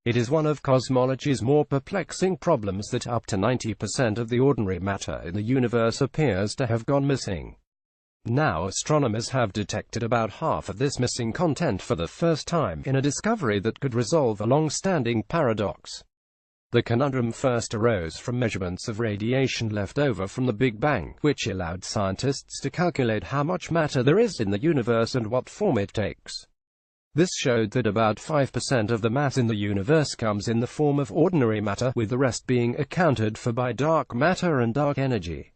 It is one of cosmology's more perplexing problems that up to 90% of the ordinary matter in the universe appears to have gone missing. Now astronomers have detected about half of this missing content for the first time, in a discovery that could resolve a long-standing paradox. The conundrum first arose from measurements of radiation left over from the Big Bang, which allowed scientists to calculate how much matter there is in the universe and what form it takes. This showed that about 5% of the mass in the universe comes in the form of ordinary matter, with the rest being accounted for by dark matter and dark energy.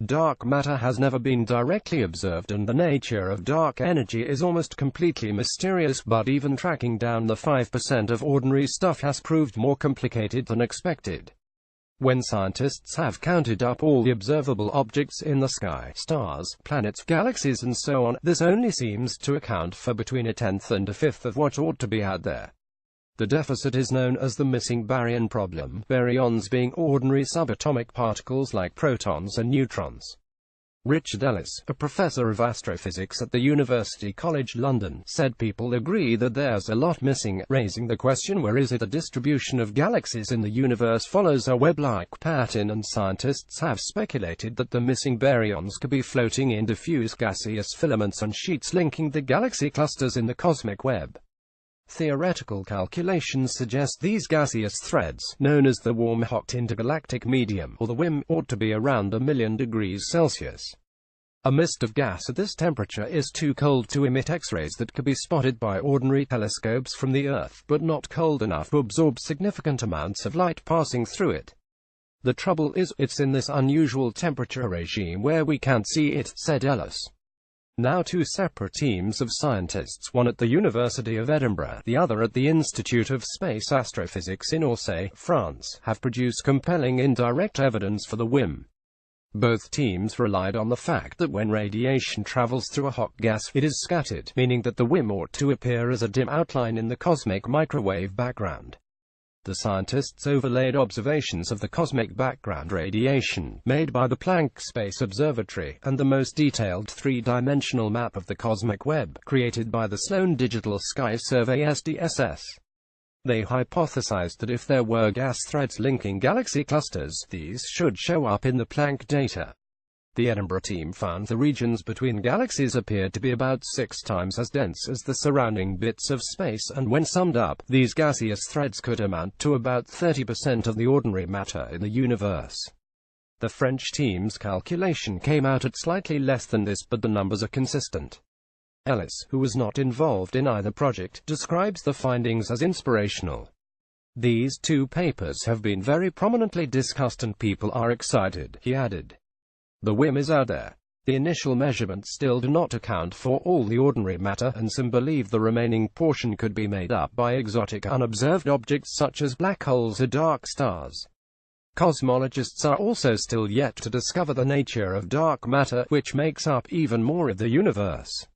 Dark matter has never been directly observed, and the nature of dark energy is almost completely mysterious, but even tracking down the 5% of ordinary stuff has proved more complicated than expected. When scientists have counted up all the observable objects in the sky, stars, planets, galaxies and so on, this only seems to account for between a tenth and a fifth of what ought to be out there. The deficit is known as the missing baryon problem, baryons being ordinary subatomic particles like protons and neutrons. Richard Ellis, a professor of astrophysics at the University College London, said people agree that there's a lot missing, raising the question, where is it? The distribution of galaxies in the universe follows a web-like pattern, and scientists have speculated that the missing baryons could be floating in diffuse gaseous filaments and sheets linking the galaxy clusters in the cosmic web. Theoretical calculations suggest these gaseous threads, known as the warm-hot intergalactic medium, or the WIM, ought to be around 1,000,000 degrees Celsius. A mist of gas at this temperature is too cold to emit X-rays that could be spotted by ordinary telescopes from the Earth, but not cold enough to absorb significant amounts of light passing through it. The trouble is, it's in this unusual temperature regime where we can't see it, said Ellis. Now two separate teams of scientists, one at the University of Edinburgh, the other at the Institute of Space Astrophysics in Orsay, France, have produced compelling indirect evidence for the WIM. Both teams relied on the fact that when radiation travels through a hot gas, it is scattered, meaning that the WIM ought to appear as a dim outline in the cosmic microwave background. The scientists overlaid observations of the cosmic background radiation, made by the Planck Space Observatory, and the most detailed three-dimensional map of the cosmic web, created by the Sloan Digital Sky Survey SDSS. They hypothesized that if there were gas threads linking galaxy clusters, these should show up in the Planck data. The Edinburgh team found the regions between galaxies appeared to be about 6 times as dense as the surrounding bits of space, and when summed up, these gaseous threads could amount to about 30% of the ordinary matter in the universe. The French team's calculation came out at slightly less than this, but the numbers are consistent. Ellis, who was not involved in either project, describes the findings as inspirational. These two papers have been very prominently discussed and people are excited, he added. The WIM is out there. The initial measurements still do not account for all the ordinary matter, and some believe the remaining portion could be made up by exotic unobserved objects such as black holes or dark stars. Cosmologists are also still yet to discover the nature of dark matter, which makes up even more of the universe.